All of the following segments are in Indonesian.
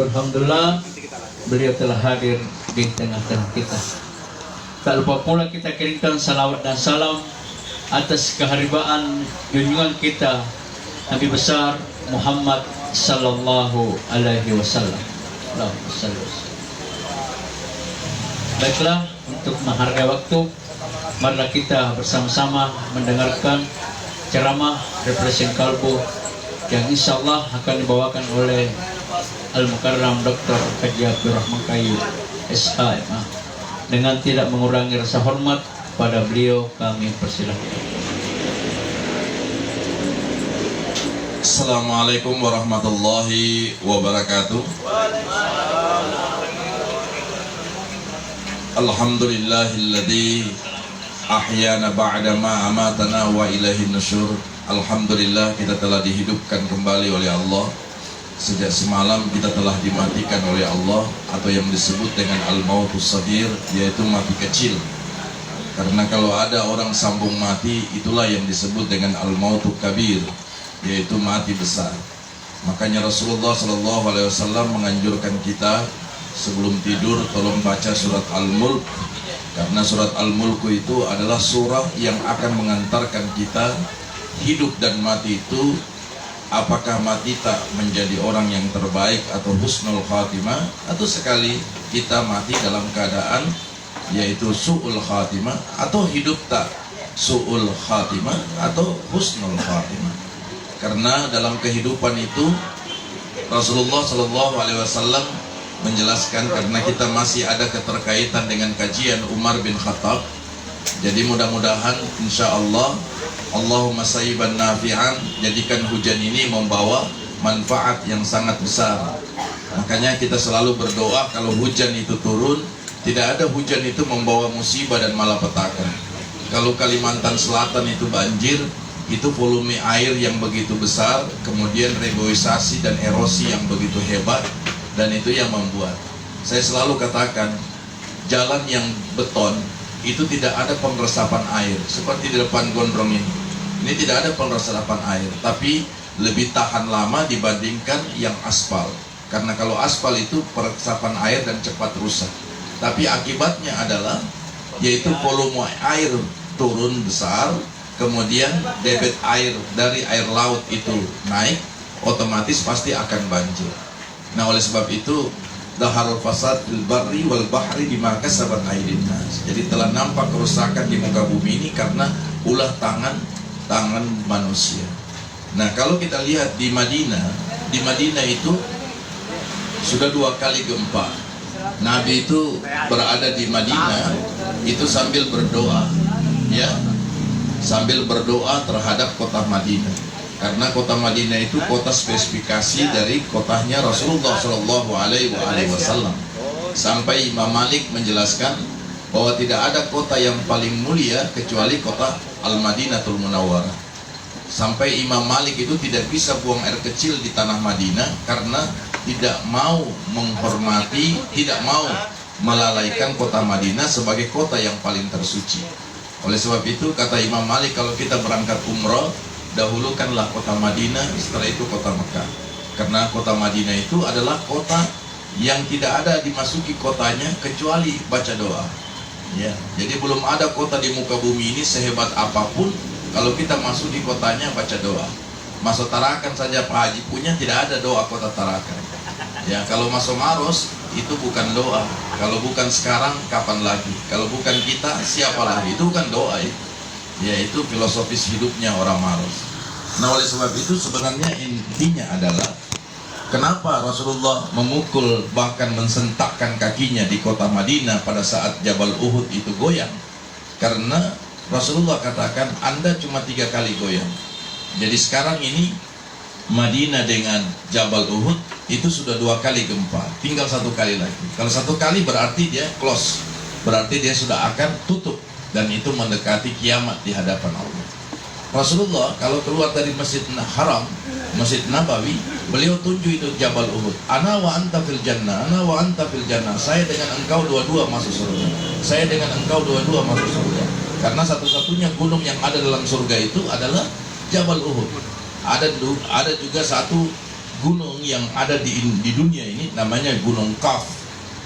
Alhamdulillah beliau telah hadir di tengah-tengah kita. Tak lupa pula kita kirimkan salawat dan salam atas keharibaan junjungan kita Nabi besar Muhammad sallallahu alaihi wasallam. Allahumma shalli wa sallim. Baiklah, untuk menghargai waktu, marilah kita bersama-sama mendengarkan ceramah Refreshing Kalbu yang insyaallah akan dibawakan oleh Al-Mukarram Dr. Haji Abdul Rahman Kayu SHMA. Dengan tidak mengurangi rasa hormat pada beliau, kami persilahkan. Assalamualaikum warahmatullahi wabarakatuh. Alhamdulillahilladzi ahyana ba'da ma amatana wa ilaihin nusyur. Alhamdulillah kita telah dihidupkan kembali oleh Allah. Sejak semalam kita telah dimatikan oleh Allah, atau yang disebut dengan al-mautus saghir, yaitu mati kecil. Karena kalau ada orang sambung mati, itulah yang disebut dengan al-mautul kabir, yaitu mati besar. Makanya Rasulullah SAW menganjurkan kita sebelum tidur tolong baca surat Al-Mulk, karena surat Al-Mulk itu adalah surah yang akan mengantarkan kita hidup dan mati itu, apakah mati tak menjadi orang yang terbaik atau husnul khatimah, atau sekali kita mati dalam keadaan yaitu su'ul khatimah, atau hidup tak su'ul khatimah atau husnul khatimah. Karena dalam kehidupan itu Rasulullah SAW menjelaskan, karena kita masih ada keterkaitan dengan kajian Umar bin Khattab, jadi mudah-mudahan insya Allah Allahumma sayyiban nafi'an, jadikan hujan ini membawa manfaat yang sangat besar. Makanya kita selalu berdoa kalau hujan itu turun, tidak ada hujan itu membawa musibah dan malapetaka. Kalau Kalimantan Selatan itu banjir, itu volume air yang begitu besar, kemudian reboisasi dan erosi yang begitu hebat, dan itu yang membuat, saya selalu katakan, jalan yang beton itu tidak ada pengeresapan air seperti di depan gondrong ini. Ini tidak ada pengeresapan air, tapi lebih tahan lama dibandingkan yang aspal. Karena kalau aspal itu peresapan air dan cepat rusak. Tapi akibatnya adalah yaitu volume air turun besar, kemudian debit air dari air laut itu naik, otomatis pasti akan banjir. Nah, oleh sebab itu daharul fasad fil barri wal bahri bima kasabat aydin nas. Jadi telah nampak kerusakan di muka bumi ini karena ulah tangan manusia. Nah, kalau kita lihat di Madinah itu sudah 2 kali gempa. Nabi itu berada di Madinah itu sambil berdoa, ya, sambil berdoa terhadap kota Madinah. Karena kota Madinah itu kota spesifikasi dari kotanya Rasulullah Shallallahu Alaihi Wasallam. Sampai Imam Malik menjelaskan bahwa tidak ada kota yang paling mulia kecuali kota Al-Madinatul Munawwarah. Sampai Imam Malik itu tidak bisa buang air kecil di tanah Madinah karena tidak mau menghormati, tidak mau melalaikan kota Madinah sebagai kota yang paling tersuci. Oleh sebab itu kata Imam Malik, kalau kita berangkat umrah, dahulukanlah kota Madinah, setelah itu kota Mekah. Karena kota Madinah itu adalah kota yang tidak ada dimasuki kotanya kecuali baca doa. Ya, jadi belum ada kota di muka bumi ini sehebat apapun, kalau kita masuk di kotanya baca doa. Masuk Tarakan saja Pak Haji punya, tidak ada doa kota Tarakan. Ya, kalau masuk Maros itu bukan doa. Kalau bukan sekarang kapan lagi? Kalau bukan kita siapa lagi? Itu bukan doa ya. Ya, itu filosofis hidupnya orang Maros. Nah, oleh sebab itu sebenarnya intinya adalah kenapa Rasulullah memukul bahkan mensentakkan kakinya di kota Madinah pada saat Jabal Uhud itu goyang? Karena Rasulullah katakan Anda cuma 3 kali goyang. Jadi sekarang ini Madinah dengan Jabal Uhud itu sudah 2 kali gempa, tinggal 1 kali lagi. Kalau 1 kali berarti dia close, berarti dia sudah akan tutup, dan itu mendekati kiamat di hadapan Allah. Rasulullah kalau keluar dari Masjid Haram, Masjid Nabawi, beliau tunjuk itu Jabal Uhud. Ana wa anta fil jannah, ana wa anta fil jannah. Saya dengan engkau dua-dua masuk surga. Saya dengan engkau dua-dua masuk surga. Karena satu-satunya gunung yang ada dalam surga itu adalah Jabal Uhud. Ada juga satu gunung yang ada di dunia ini namanya Gunung Kaf.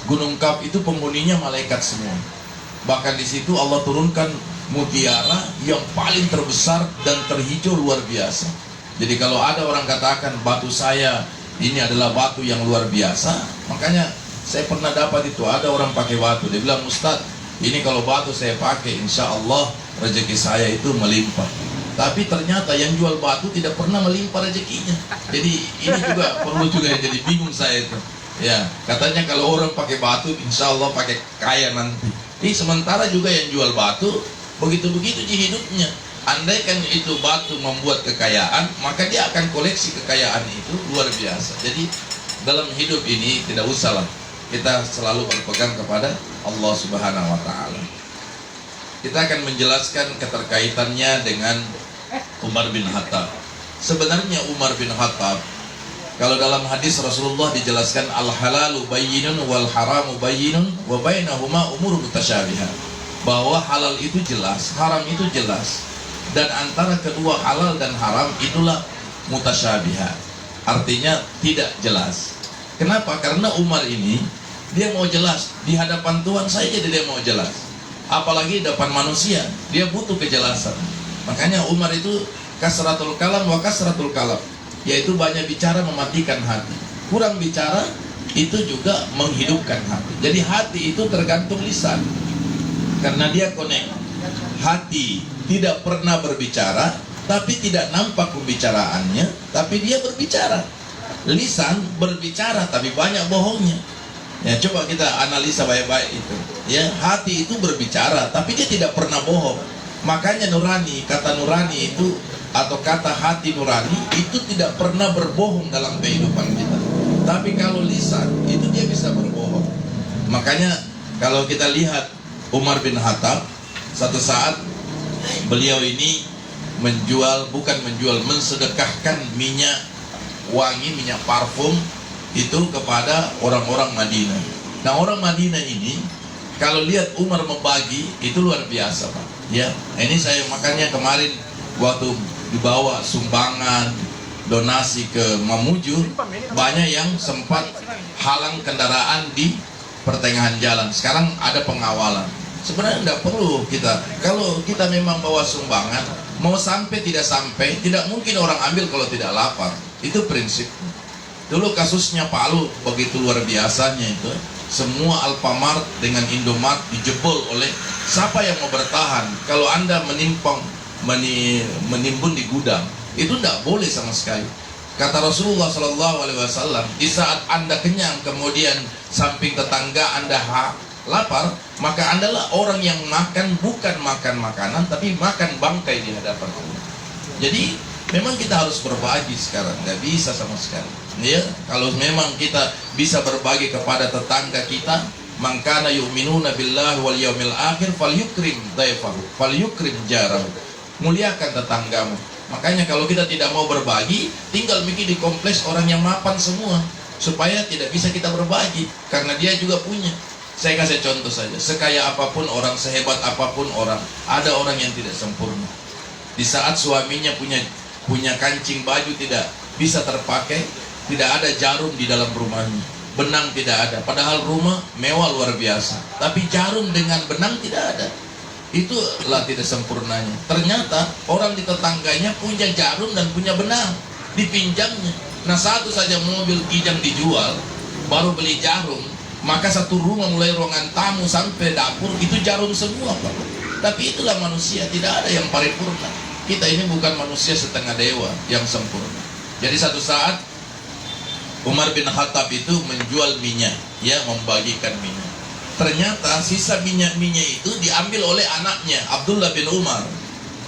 Gunung Kaf itu penghuninya malaikat semua. Bahkan di situ Allah turunkan mutiara yang paling terbesar dan terhijau luar biasa. Jadi kalau ada orang katakan batu saya ini adalah batu yang luar biasa, makanya saya pernah dapat itu, ada orang pakai batu, dia bilang, Ustadz, ini kalau batu saya pakai, insya Allah rezeki saya itu melimpah. Tapi ternyata yang jual batu tidak pernah melimpah rezekinya. Jadi ini juga perlu juga jadi bingung saya itu. Ya, katanya kalau orang pakai batu, insya Allah pakai kaya nanti. Ini sementara juga yang jual batu begitu-begitu di hidupnya. Andaikan itu batu membuat kekayaan, maka dia akan koleksi kekayaan itu luar biasa. Jadi dalam hidup ini tidak usahlah kita selalu berpegang kepada Allah Subhanahu wa Ta'ala. Kita akan menjelaskan keterkaitannya dengan Umar bin Khattab. Sebenarnya Umar bin Khattab, kalau dalam hadis Rasulullah dijelaskan al-halalu bayyinun wal haramu bayyinun wa bainahuma umur mutasyabihat, bahwa halal itu jelas, haram itu jelas, dan antara kedua halal dan haram itulah mutasyabihat, artinya tidak jelas. Kenapa? Karena Umar ini dia mau jelas di hadapan Tuhan saja, dia mau jelas, apalagi di hadapan manusia dia butuh kejelasan. Makanya Umar itu kasratul kalam wa kasratul kalam, yaitu banyak bicara mematikan hati, kurang bicara itu juga menghidupkan hati. Jadi hati itu tergantung lisan, karena dia connect. Hati tidak pernah berbicara, tapi tidak nampak pembicaraannya, tapi dia berbicara. Lisan berbicara, tapi banyak bohongnya. Ya, coba kita analisa baik-baik itu. Ya, hati itu berbicara, tapi dia tidak pernah bohong. Makanya nurani, kata nurani itu atau kata hati nurani itu tidak pernah berbohong dalam kehidupan kita. Tapi kalau lisan itu dia bisa berbohong. Makanya kalau kita lihat Umar bin Khattab, satu saat beliau ini mensedekahkan minyak wangi, minyak parfum itu kepada orang-orang Madinah. Nah, orang Madinah ini kalau lihat Umar membagi itu luar biasa, Pak. Ya, ini saya makanya kemarin waktu dibawa sumbangan donasi ke Mamuju, banyak yang sempat halang kendaraan di pertengahan jalan. Sekarang ada pengawalan. Sebenarnya tidak perlu kita. Kalau kita memang bawa sumbangan, mau sampai tidak sampai, tidak mungkin orang ambil kalau tidak lapar. Itu prinsip. Dulu kasusnya Palu begitu luar biasanya itu. Semua Alfamart dengan Indomart dijebol oleh siapa yang mau bertahan. Kalau Anda menimbun di gudang, itu tidak boleh sama sekali. Kata Rasulullah SAW, di saat Anda kenyang kemudian samping tetangga Anda lapar, maka Anda lah orang yang makan bukan makan makanan, tapi makan bangkai di hadapan Allah. Jadi memang kita harus berbagi sekarang, nggak bisa sama sekali. Ya, kalau memang kita bisa berbagi kepada tetangga kita, mangkana yu'minuna billahi wal yaumil akhir falyukrim dhaifahu falyukrim jarahu, muliakan tetanggamu. Makanya kalau kita tidak mau berbagi, tinggal bikin di kompleks orang yang mapan semua, supaya tidak bisa kita berbagi, karena dia juga punya. Saya kasih contoh saja, sekaya apapun orang, sehebat apapun orang, ada orang yang tidak sempurna. Di saat suaminya punya kancing baju tidak bisa terpakai, tidak ada jarum di dalam rumahnya, benang tidak ada, padahal rumah mewah luar biasa, tapi jarum dengan benang tidak ada. Itulah tidak sempurnanya. Ternyata orang di tetangganya punya jarum dan punya benang, dipinjamnya. Nah, satu saja mobil kijang dijual, baru beli jarum, maka satu rumah mulai ruangan tamu sampai dapur itu jarum semua, Pak. Tapi itulah manusia, tidak ada yang paripurna. Kita ini bukan manusia setengah dewa yang sempurna. Jadi satu saat Umar bin Khattab itu menjual minyak, ya, membagikan minyak. Ternyata sisa minyak-minyak itu diambil oleh anaknya Abdullah bin Umar.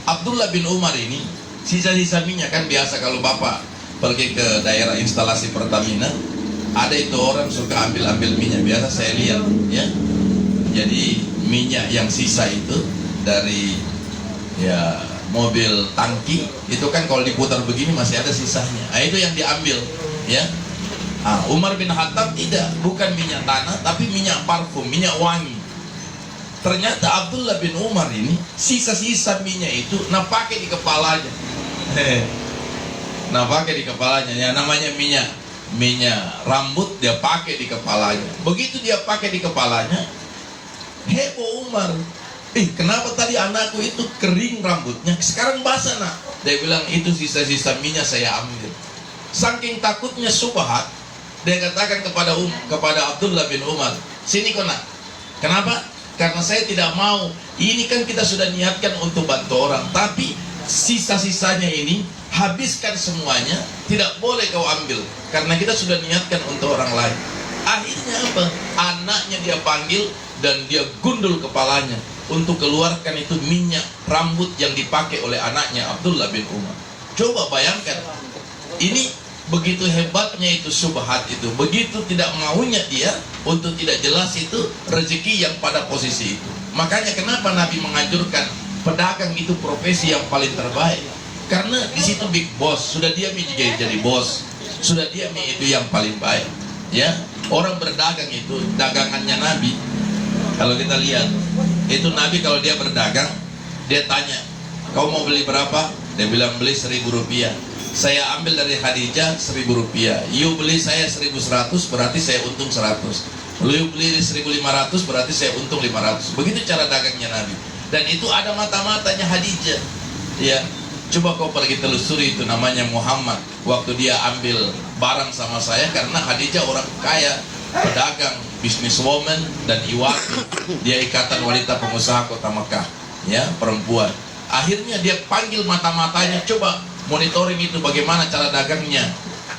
Abdullah bin Umar ini sisa-sisa minyak, kan biasa kalau bapak pergi ke daerah instalasi Pertamina, ada itu orang suka ambil minyak, biasa saya lihat, ya. Jadi minyak yang sisa itu dari ya mobil tangki itu kan kalau diputar begini masih ada sisanya. Nah, itu yang diambil, ya. Umar bin Khattab tidak, bukan minyak tanah tapi minyak parfum, minyak wangi. Ternyata Abdullah bin Umar ini sisa-sisa minyak itu pakai di kepalanya. Nah, pakai di kepalanya. Ya namanya minyak rambut dia pakai di kepalanya. Begitu dia pakai di kepalanya, heboh Umar. Kenapa tadi anakku itu kering rambutnya, sekarang basah nak? Dia bilang itu sisa-sisa minyak saya ambil. Saking takutnya subhat, dia katakan kepada Abdullah bin Umar, sini kau nak. Kenapa? Karena saya tidak mau. Ini kan kita sudah niatkan untuk bantu orang, tapi sisa-sisanya ini habiskan semuanya, tidak boleh kau ambil, karena kita sudah niatkan untuk orang lain. Akhirnya apa? Anaknya dia panggil dan dia gundul kepalanya untuk keluarkan itu minyak rambut yang dipakai oleh anaknya Abdullah bin Umar. Coba bayangkan, ini begitu hebatnya itu subhat itu, begitu tidak maunya dia untuk tidak jelas itu rezeki yang pada posisi itu. Makanya kenapa Nabi menganjurkan pedagang itu profesi yang paling terbaik, karena di situ big boss, sudah dia jadi bos, sudah dia itu yang paling baik. Ya, orang berdagang itu dagangannya Nabi. Kalau kita lihat itu Nabi kalau dia berdagang, dia tanya, kau mau beli berapa? Dia bilang beli 1.000 rupiah. Saya ambil dari Khadijah 1.000 rupiah. You beli saya 1.100, berarti saya untung 100. You beli 1.500, berarti saya untung 500. Begitu cara dagangnya Nabi. Dan itu ada mata-matanya Khadijah. Ya, coba kau pergi telusuri itu namanya Muhammad. Waktu dia ambil barang sama saya, karena Khadijah orang kaya, pedagang, businesswoman dan iwati. Dia ikatan wanita pengusaha kota Mekah, ya, perempuan. Akhirnya dia panggil mata-matanya, coba monitoring itu bagaimana cara dagangnya,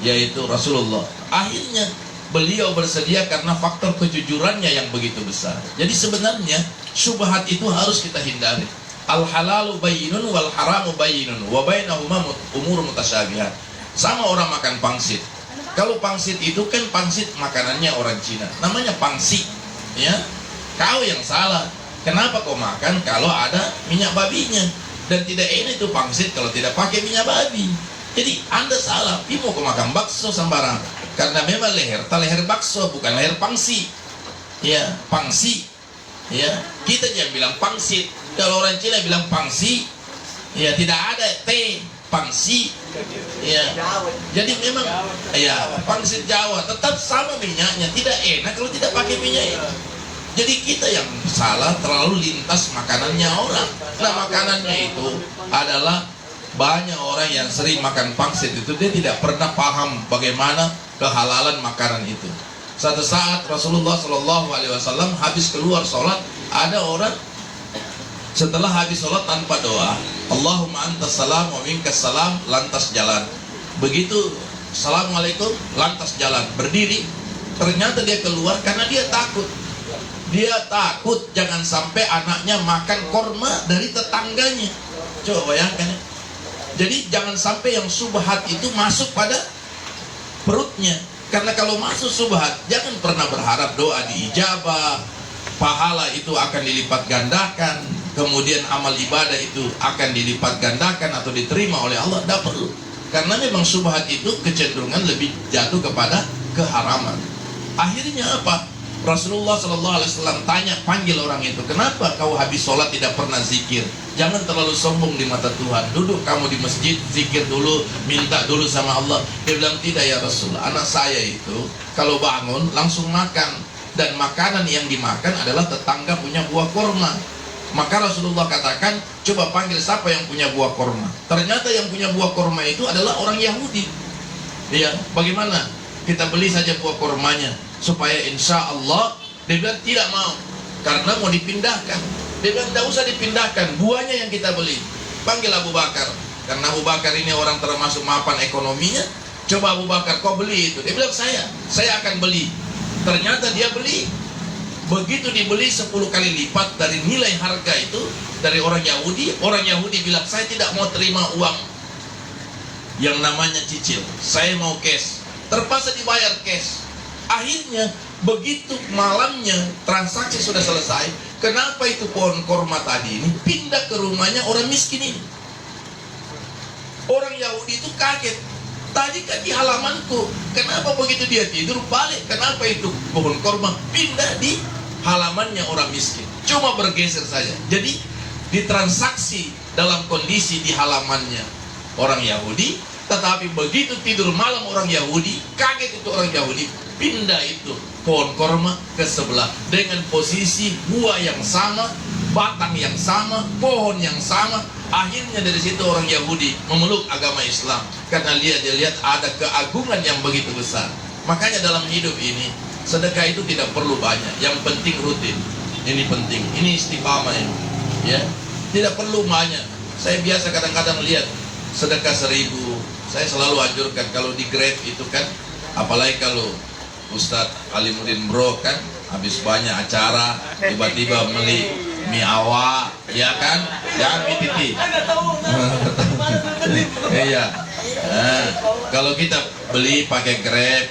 yaitu Rasulullah. Akhirnya beliau bersedia karena faktor kejujurannya yang begitu besar. Jadi sebenarnya syubhat itu harus kita hindari. Al halalu bayyinun wal haramu bayyinun wa bainahuma umur mutasyabihat. Sama orang makan pangsit. Kalau pangsit itu kan pangsit makanannya orang Cina, namanya pangsi, ya. Kau yang salah. Kenapa kau makan kalau ada minyak babinya? Dan tidak enak itu pangsit kalau tidak pakai minyak babi. Jadi Anda salah. Mau kau makan bakso sembarang, karena memang leher bakso, bukan leher pangsi. Ya, pangsi. Ya, kita jangan bilang pangsit. Kalau orang Cina bilang pangsi, ya tidak ada T, pangsi. Ya, jadi memang ya pangsit Jawa tetap sama minyaknya, tidak enak kalau tidak pakai minyak itu. Jadi kita yang salah terlalu lintas makanannya orang. Nah, makanannya itu adalah banyak orang yang sering makan pangsit itu dia tidak pernah paham bagaimana kehalalan makanan itu. Satu saat Rasulullah SAW habis keluar sholat, ada orang setelah habis sholat tanpa doa, Allahumma antas salam wa minkas salam, lantas jalan. Begitu assalamualaikum, lantas jalan, berdiri. Ternyata dia keluar karena dia takut. Dia takut jangan sampai anaknya makan korma dari tetangganya. Coba bayangkan ya. Jadi jangan sampai yang subhat itu masuk pada perutnya. Karena kalau masuk subhat, jangan pernah berharap doa diijabah, pahala itu akan dilipat gandakan, kemudian amal ibadah itu akan dilipat gandakan atau diterima oleh Allah. Tidak perlu. Karena memang subhat itu kecenderungan lebih jatuh kepada keharaman. Akhirnya apa? Rasulullah SAW panggil orang itu, kenapa kau habis sholat tidak pernah zikir? Jangan terlalu sombong di mata Tuhan. Duduk kamu di masjid, zikir dulu, minta dulu sama Allah. Dia bilang, tidak ya Rasul, anak saya itu kalau bangun langsung makan, dan makanan yang dimakan adalah tetangga punya buah korma. Maka Rasulullah katakan, coba panggil siapa yang punya buah korma. Ternyata yang punya buah korma itu adalah orang Yahudi. Ya, bagaimana? Kita beli saja buah kormanya, supaya insya Allah. Dia bilang tidak mau, karena mau dipindahkan. Dia bilang tidak usah dipindahkan, buahnya yang kita beli. Panggil Abu Bakar, karena Abu Bakar ini orang termasuk mapan ekonominya. Coba Abu Bakar, kau beli itu. Dia bilang saya akan beli. Ternyata dia beli. Begitu dibeli 10 kali lipat dari nilai harga itu dari orang Yahudi. Orang Yahudi bilang, saya tidak mau terima uang yang namanya cicil, saya mau cash. Terpaksa dibayar cash. Akhirnya begitu malamnya transaksi sudah selesai, kenapa itu pohon korma tadi ini pindah ke rumahnya orang miskin ini? Orang Yahudi itu kaget. Tadi kan di halamanku, kenapa begitu dia tidur balik? Kenapa itu pohon korma pindah di halamannya orang miskin? Cuma bergeser saja. Jadi ditransaksi dalam kondisi di halamannya orang Yahudi, Tetapi begitu tidur malam orang Yahudi, kaget itu orang Yahudi, pindah itu pohon korma ke sebelah dengan posisi buah yang sama, batang yang sama, pohon yang sama. Akhirnya dari situ orang Yahudi memeluk agama Islam karena dia lihat ada keagungan yang begitu besar. Makanya dalam hidup ini sedekah itu tidak perlu banyak, yang penting rutin. Ini penting, ini istiqamah ini, ya. Tidak perlu banyak. Saya biasa kadang-kadang lihat sedekah 1.000. Saya selalu anjurkan kalau di Grab itu kan, apalagi kalau Ustadz Alimuddin Bro kan habis banyak acara tiba-tiba beli mie awak, ya kan? Jangan mie titi. Iya. Nah, kalau kita beli pakai Grab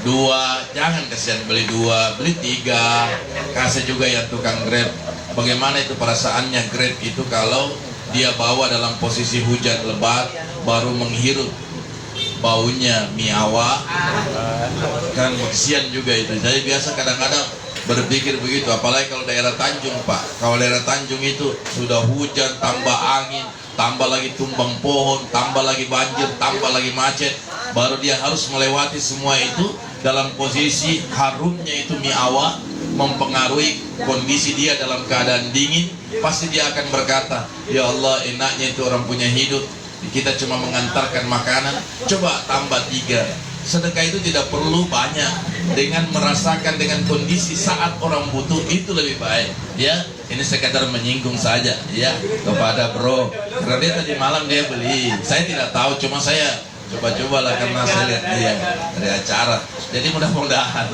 2, jangan kasihan beli 2, beli 3. Kasih juga ya tukang Grab. Bagaimana itu perasaannya Grab itu kalau dia bawa dalam posisi hujan lebat, baru menghirup baunya mie awak, kan kasihan juga itu. Saya biasa kadang-kadang berpikir begitu, apalagi kalau daerah Tanjung, Pak. Kalau daerah Tanjung itu sudah hujan, tambah angin, tambah lagi tumbang pohon, tambah lagi banjir, tambah lagi macet, baru dia harus melewati semua itu dalam posisi harumnya itu mie awak, mempengaruhi kondisi dia dalam keadaan dingin. Pasti dia akan berkata, ya Allah, enaknya itu orang punya hidup, kita cuma mengantarkan makanan, coba tambah 3. Sedekah itu tidak perlu banyak, dengan merasakan dengan kondisi saat orang butuh itu lebih baik, ya. Ini sekadar menyinggung saja, ya, kepada bro, karena dia tadi malam dia beli, saya tidak tahu, cuma saya coba-cobalah karena saya lihat dia dari acara. Jadi mudah-mudahan,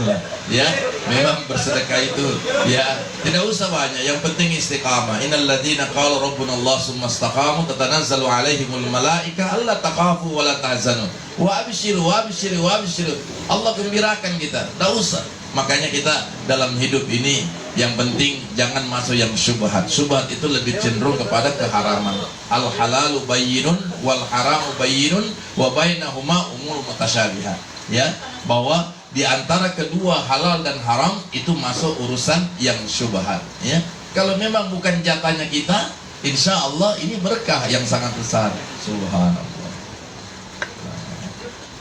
ya, memang bersedekah itu, ya, tidak usah banyak, yang penting istiqamah. Innal ladzina qalu rabbuna Allah tsumma istaqamu tatanazzalu alaihimul malaika alla taqafu wa la tahzanu wa abshiru wa abshiru wa abshiru. Allah gembirakan kita, tidak usah. Makanya kita dalam hidup ini yang penting jangan masuk yang syubhat. Syubhat itu lebih cenderung kepada keharaman. Al halalu bayyinun wal haramu bayyinun wa bainahuma umur mutasyabihat. Ya, bahwa di antara kedua halal dan haram itu masuk urusan yang syubhat, ya. Kalau memang bukan jatahnya kita, insya Allah ini berkah yang sangat besar. Subhanallah.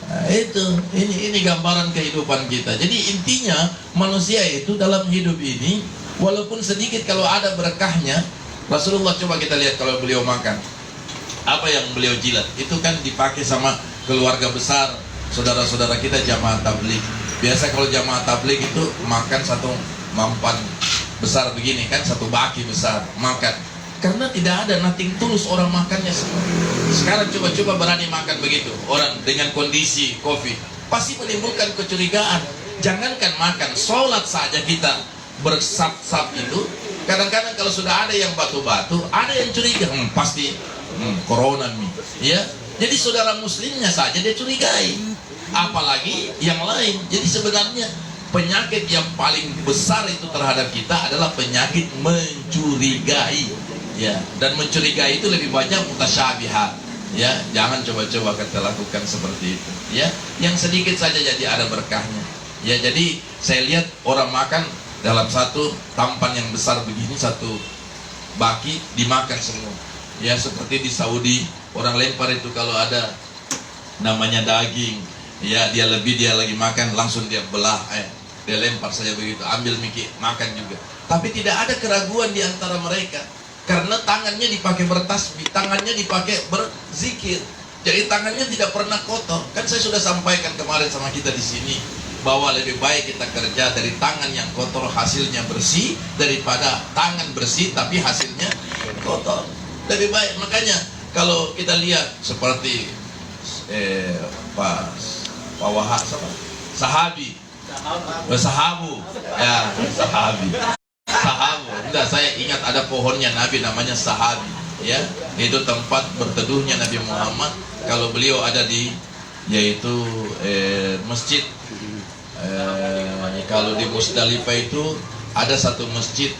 Nah, ini gambaran kehidupan kita. Jadi intinya manusia itu dalam hidup ini walaupun sedikit, kalau ada berkahnya. Rasulullah, coba kita lihat kalau beliau makan, apa yang beliau jilat itu kan dipakai sama keluarga besar, saudara-saudara kita jamaah tabligh. Biasa kalau jamaah tabligh itu makan satu mampan besar begini kan, satu baki besar makan. Karena tidak ada nothing tulus orang makannya semua. Sekarang coba-coba berani makan begitu, orang dengan kondisi COVID, pasti menimbulkan kecurigaan. Jangankan makan, sholat saja kita bersap-sap itu. Kadang-kadang kalau sudah ada yang batu-batu, ada yang curiga, pasti corona nih, ya. Jadi saudara muslimnya saja dia curigai, apalagi yang lain. Jadi sebenarnya penyakit yang paling besar itu terhadap kita adalah penyakit mencurigai. Ya, dan mencurigai itu lebih banyak mutasyabihat. Ya, jangan coba-coba kita lakukan seperti itu. Ya, yang sedikit saja jadi ada berkahnya. Ya, jadi saya lihat orang makan dalam satu tampan yang besar begini, satu baki dimakan semua. Ya, seperti di Saudi orang lempar itu kalau ada namanya daging, ya dia lagi makan langsung dia belah, dia lempar saja begitu, ambil mikir makan juga. Tapi tidak ada keraguan di antara mereka. Karena tangannya dipakai bertasbih, tangannya dipakai berzikir. Jadi tangannya tidak pernah kotor. Kan saya sudah sampaikan kemarin sama kita di sini bahwa lebih baik kita kerja dari tangan yang kotor hasilnya bersih daripada tangan bersih tapi hasilnya kotor. Lebih baik. Makanya kalau kita lihat seperti Pak Wahab sahabi, sahabu, ya sahabi. Sahabu, enggak, saya ingat ada pohonnya Nabi namanya sahabi, ya, itu tempat berteduhnya Nabi Muhammad. Kalau beliau ada di, yaitu masjid, kalau di Musdalifah itu ada satu masjid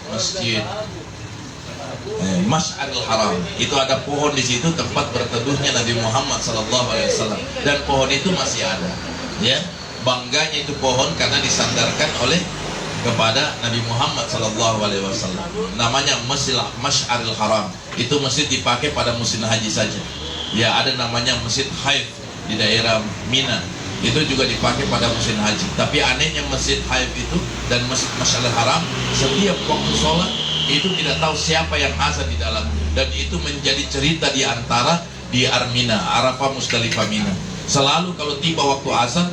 Masy'aril Haram, itu ada pohon di situ tempat berteduhnya Nabi Muhammad SAW, dan pohon itu masih ada, ya. Bangganya itu pohon karena disandarkan oleh kepada Nabi Muhammad SAW. Namanya Masy'aril Haram. Itu masjid dipakai pada musim haji saja. Ya, ada namanya Masjid Haif. di daerah Mina. Itu juga dipakai pada musim haji. Tapi anehnya Masjid Haif itu dan Masjid Masjidil Haram, setiap waktu sholat itu tidak tahu siapa yang azan di dalam. Dan itu menjadi cerita di antara di Armina, Arafah, Musdalifah, Mina. Selalu kalau tiba waktu azan,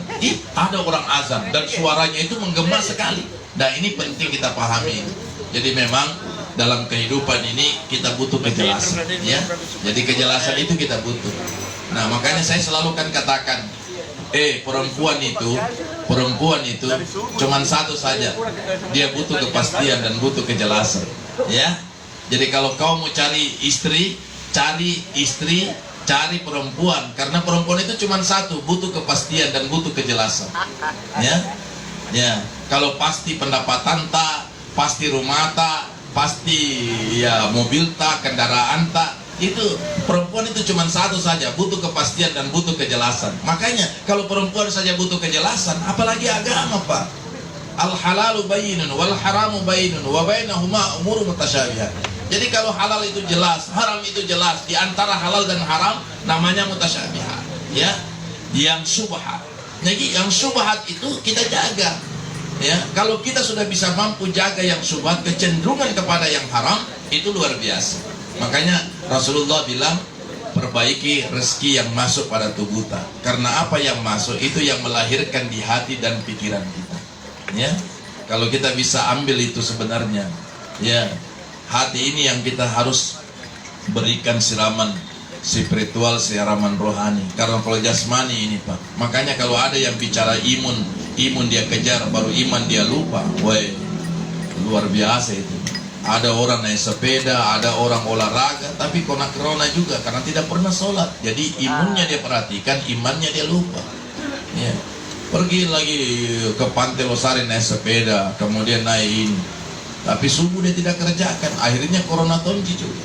ada orang azan dan suaranya itu menggema sekali. Nah ini penting kita pahami. Jadi memang dalam kehidupan ini kita butuh kejelasan, ya. Jadi kejelasan itu kita butuh. Nah makanya saya selalu kan katakan, perempuan itu cuman satu saja, dia butuh kepastian dan butuh kejelasan, ya. Jadi kalau kau mau cari istri, cari perempuan, karena perempuan itu cuma satu, butuh kepastian dan butuh kejelasan, ya. Kalau pasti pendapatan tak, pasti rumah tak, pasti ya mobil tak, kendaraan tak, itu perempuan itu cuma satu saja, butuh kepastian dan butuh kejelasan. Makanya kalau perempuan saja butuh kejelasan, apalagi agama, Pak. Al halalu bayyinun wal haramu bayyinun wa bainahuma umur mutasyabihat. Jadi kalau halal itu jelas, haram itu jelas, di antara halal dan haram namanya mutasyabihat, ya. Yang syubhat. Jadi yang syubhat itu kita jaga. Ya, kalau kita sudah bisa mampu jaga yang syubhat, kecenderungan kepada yang haram itu luar biasa. Makanya Rasulullah bilang, perbaiki rezeki yang masuk pada tubuh kita. Karena apa yang masuk itu yang melahirkan di hati dan pikiran kita. Ya, kalau kita bisa ambil itu sebenarnya, ya, hati ini yang kita harus berikan siraman spiritual, siraman rohani. Karena kalau jasmani ini, Pak. Makanya kalau ada yang bicara imun dia kejar, baru iman dia lupa. Woi, luar biasa itu. Ada orang naik sepeda, ada orang olahraga, tapi kena corona juga karena tidak pernah sholat. Jadi imunnya dia perhatikan, imannya dia lupa. Ya. Pergi lagi ke Pantai Losari naik sepeda, kemudian naik ini. Tapi subuh dia tidak kerjakan, akhirnya corona tonji juga.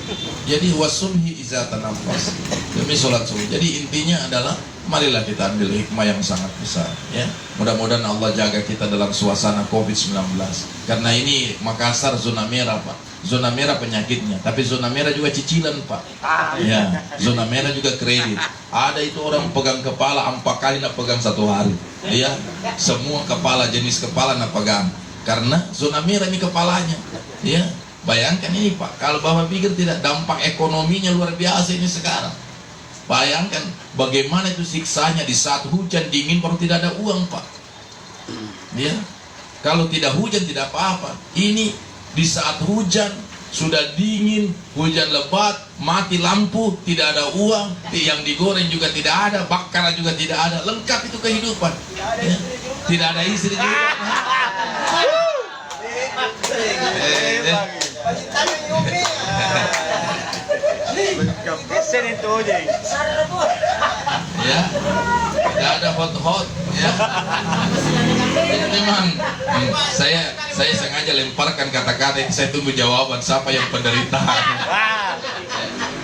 Jadi wasubhi iza tanafas, demi sholat subuh. Jadi intinya adalah marilah kita ambil hikmah yang sangat besar, ya. Mudah-mudahan Allah jaga kita dalam suasana COVID-19. Karena ini Makassar zona merah, Pak. Zona merah penyakitnya, tapi zona merah juga cicilan, Pak. Ya, zona merah juga kredit. Ada itu orang pegang kepala 4 kali nak pegang 1 hari. Ya, semua kepala, jenis kepala nak pegang. Karena zona merah ini kepalanya. Ya, bayangkan ini, Pak. Kalau Bapak pikir tidak, dampak ekonominya luar biasa ini sekarang. Bayangkan bagaimana itu siksanya di saat hujan dingin baru tidak ada uang, Pak. Ya, kalau tidak hujan tidak apa-apa. Ini di saat hujan sudah dingin, hujan lebat, mati lampu, tidak ada uang, yang digoreng juga tidak ada, bakar juga tidak ada, lengkap itu kehidupan. Ya. Tidak ada istri juga. Ya, tidak ada hot ya. Itu memang saya sengaja lemparkan kata-kata itu, saya tunggu jawaban siapa yang penderitaan.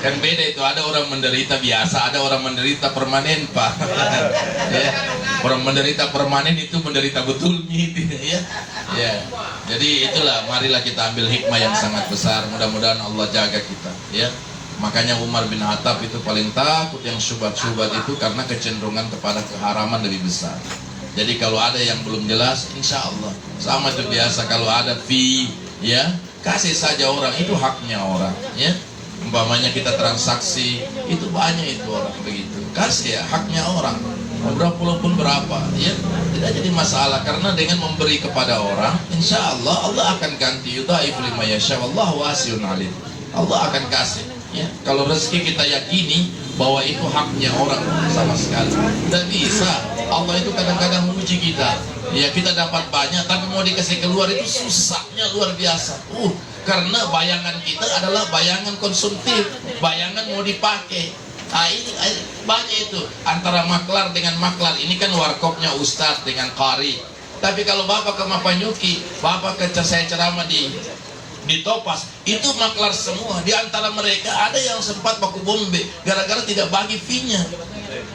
Kan beda itu, ada orang menderita biasa, ada orang menderita permanen, Pak. Ya. Orang menderita permanen itu menderita betul gitu, ya. Ya. Jadi itulah, marilah kita ambil hikmah yang sangat besar. Mudah-mudahan Allah jaga kita, ya. Makanya Umar bin Khattab itu paling takut yang syubhat-syubhat itu karena kecenderungan kepada keharaman lebih besar. Jadi kalau ada yang belum jelas, insya Allah sama itu biasa. Kalau ada fee, ya kasih saja orang, itu haknya orang, ya. Umpamanya kita transaksi, itu banyak itu orang begitu, kasih ya haknya orang. Walaupun berapa, ya tidak jadi masalah. Karena dengan memberi kepada orang, insya Allah Allah akan ganti. Yudha'if lima yasha, wallahu wasi'un alim. Allah akan kasih. Ya, kalau rezeki kita yakini bahwa itu haknya orang sama sekali. Dan bisa Allah itu kadang-kadang menguji kita. Ya kita dapat banyak, tapi mau dikasih keluar itu susahnya luar biasa. Karena bayangan kita adalah bayangan konsumtif, bayangan mau dipakai. Nah ini banyak itu antara maklar dengan maklar. Ini kan warkopnya ustadz dengan qari. Tapi kalau Bapak ke Mapanyuki, Bapak ke saya ceramah di Topas, itu maklar semua. Di antara mereka ada yang sempat baku bombe gara-gara tidak bagi fee-nya.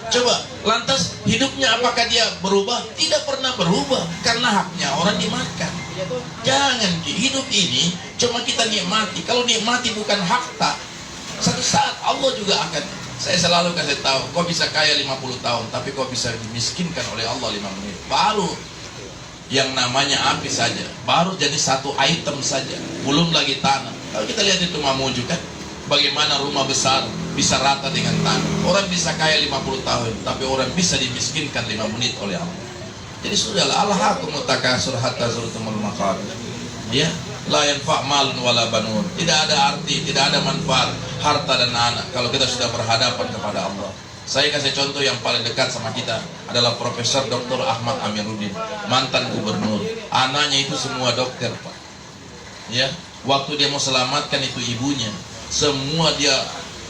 Coba, lantas hidupnya apakah dia berubah? Tidak pernah berubah, karena haknya orang dimakan. Jangan, hidup ini cuma kita nikmati. Kalau nikmati bukan hak tak, satu saat Allah juga akan Saya selalu kasih tahu, kau bisa kaya 50 tahun, tapi kau bisa dimiskinkan oleh Allah 5 menit. Baru yang namanya api saja, baru jadi satu item saja, belum lagi tanah. Kalau kita lihat itu Mamuju kan, bagaimana rumah besar bisa rata dengan tanah. Orang bisa kaya 50 tahun, tapi orang bisa dimiskinkan 5 menit oleh Allah. Jadi sudahlah, alhaakum takasur hatta zurtumul maqabir. Ya, la yanfa' malun wala banun. Tidak ada arti, tidak ada manfaat harta dan anak kalau kita sudah berhadapan kepada Allah. Saya kasih contoh yang paling dekat sama kita adalah Profesor Dr. Ahmad Amiruddin, mantan gubernur. Anaknya itu semua dokter, Pak. Ya, waktu dia mau selamatkan itu ibunya, semua dia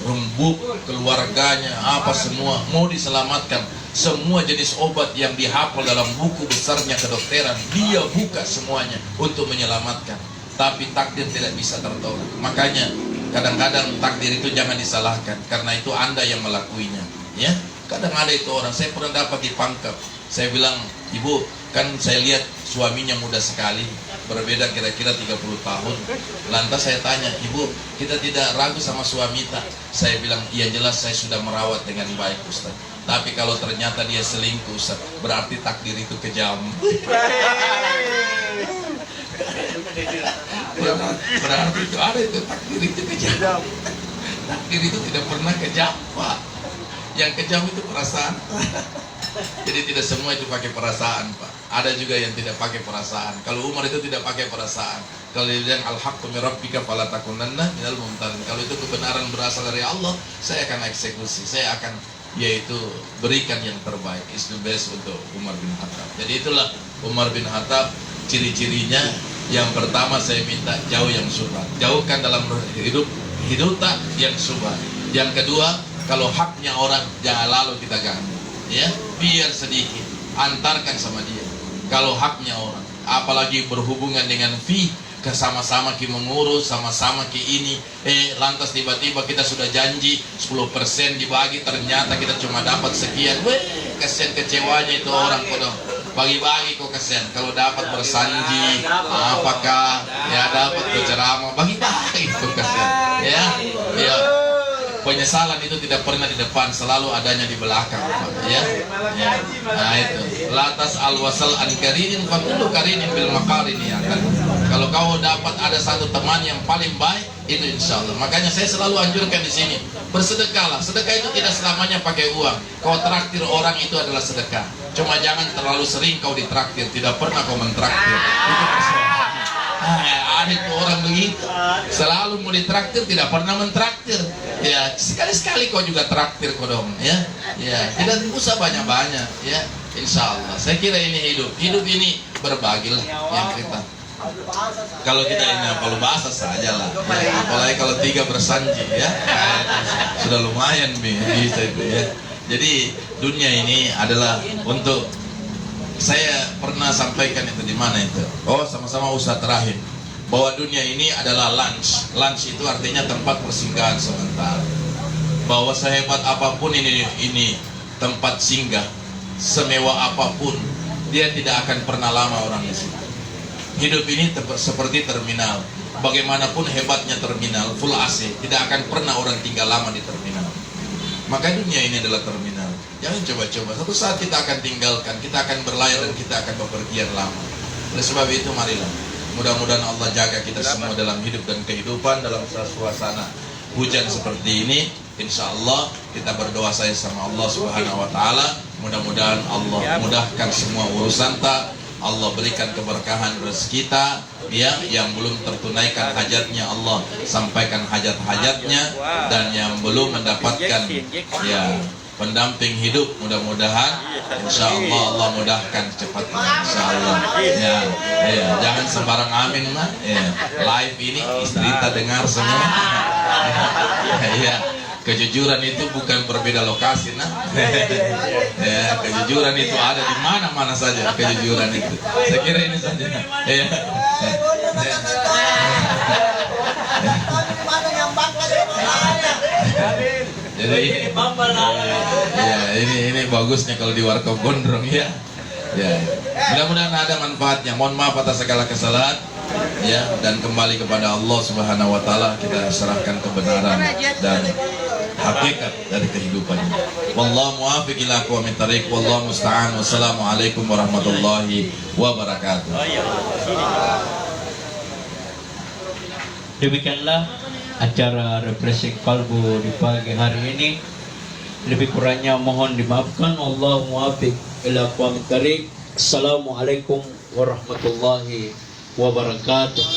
rembuk, keluarganya, apa semua mau diselamatkan. Semua jenis obat yang dihafal dalam buku besarnya kedokteran, dia buka semuanya untuk menyelamatkan. Tapi takdir tidak bisa tertolak. Makanya kadang-kadang takdir itu jangan disalahkan, karena itu Anda yang melakuinya. Ya, kadang ada itu orang, saya pernah dapat di Pangkep. Saya bilang, ibu, kan saya lihat suaminya muda sekali, berbeda kira-kira 30 tahun. Lantas saya tanya, ibu, kita tidak ragu sama suami tak? Saya bilang, iya jelas saya sudah merawat dengan baik, Ustaz. Tapi kalau ternyata dia selingkuh, Ustaz, berarti takdir itu kejam. Berarti itu ada itu takdir itu kejam. Takdir itu tidak pernah kejam, Pak. Yang kejam itu perasaan. Jadi tidak semua itu pakai perasaan, Pak. Ada juga yang tidak pakai perasaan. Kalau Umar itu tidak pakai perasaan. Kalau dia bilang al-haqqu min rabbika fala takunanna minal mumtarin. Kalau itu kebenaran berasal dari Allah, saya akan eksekusi. Saya akan yaitu berikan yang terbaik, is the best untuk Umar bin Khattab. Jadi itulah Umar bin Khattab, ciri-cirinya. Yang pertama saya minta jauh yang syubhat, jauhkan dalam hidup tak yang syubhat. Yang kedua, kalau haknya orang jangan lalu kita ganggu, ya, biar sedikit, antarkan sama dia. Kalau haknya orang, apalagi berhubungan dengan fee, sama-sama ki mengurus, sama-sama ki ini, lantas tiba-tiba kita sudah janji 10% dibagi, ternyata kita cuma dapat sekian. Weh, kasihan kecewanya itu orang kodong. Bagi-bagi kok kasihan. Kalau dapat bersanji, apakah ya dapat berceramah, bagi-bagi kok kasihan. Ya, ya. Penyesalan itu tidak pernah di depan, selalu adanya di belakang, ya. Ya. Nah itu. Latas al-wasal an karinin fakullu karinin bil makarin, ya kan. Kalau kau dapat ada satu teman yang paling baik, itu insya Allah. Makanya saya selalu anjurkan di sini, bersedekahlah. Sedekah itu tidak selamanya pakai uang. Kau traktir orang itu adalah sedekah. Cuma jangan terlalu sering kau ditraktir, tidak pernah kau mentraktir. Itu persoalan. Ada itu orang begitu, selalu mau ditraktir, tidak pernah mentraktir. Ya, sekali-sekali kau juga traktir kau dong, ya. Ya, tidak usah banyak-banyak, ya. Insya Allah. Saya kira ini hidup ini berbagilah yang kita. Kalau kita ini kalau bahasa saja lah, ya. Apalagi kalau 3 bersanji, ya. Sudah lumayan bisa itu, ya. Jadi dunia ini adalah untuk, saya pernah sampaikan itu di mana itu? Oh, sama-sama Ustaz terakhir, bahwa dunia ini adalah lunch. Lunch itu artinya tempat persinggahan sementara. Bahwa sehebat apapun ini tempat singgah, semewah apapun, dia tidak akan pernah lama orang di situ. Hidup ini seperti terminal. Bagaimanapun hebatnya terminal full AC, tidak akan pernah orang tinggal lama di terminal. Maka dunia ini adalah terminal. Jangan coba-coba. Satu saat kita akan tinggalkan, kita akan berlayar dan kita akan bepergian lama. Oleh sebab itu marilah, mudah-mudahan Allah jaga kita semua dalam hidup dan kehidupan, dalam suasana hujan seperti ini. Insya Allah kita berdoa saya sama Allah Subhanahu Wa Taala. Mudah-mudahan Allah mudahkan semua urusan tak. Allah berikan keberkahan rezeki kita, ya, yang belum tertunaikan hajatnya Allah sampaikan hajat-hajatnya, dan yang belum mendapatkan ya pendamping hidup, mudah-mudahan insya Allah Allah mudahkan cepatnya, insya Allah, ya, ya. Jangan sembarang amin mah, ya. Live ini istri kita dengar semua, ya. Kejujuran itu bukan berbeda lokasi, nah. Ya, kejujuran itu ada di mana-mana saja, kejujuran itu. Saya kira ini saja. Ya. Jadi, ya ini bagusnya kalau di warkop gondrong, ya. Ya, mudah-mudahan ada manfaatnya. Mohon maaf atas segala kesalahan, ya, dan kembali kepada Allah Subhanahu Wa Taala kita serahkan kebenaran dan hakikat dari kehidupan. Wallahu muwaffiq ila aqwamit thariq, wallahu musta'an. Wassalamualaikum warahmatullahi wabarakatuh. Demikianlah acara Refreshing Kalbu di pagi hari ini. Lebih kurangnya mohon dimaafkan. Wallahu muwaffiq ila aqwamit thariq. Assalamualaikum warahmatullahi wabarakatuh.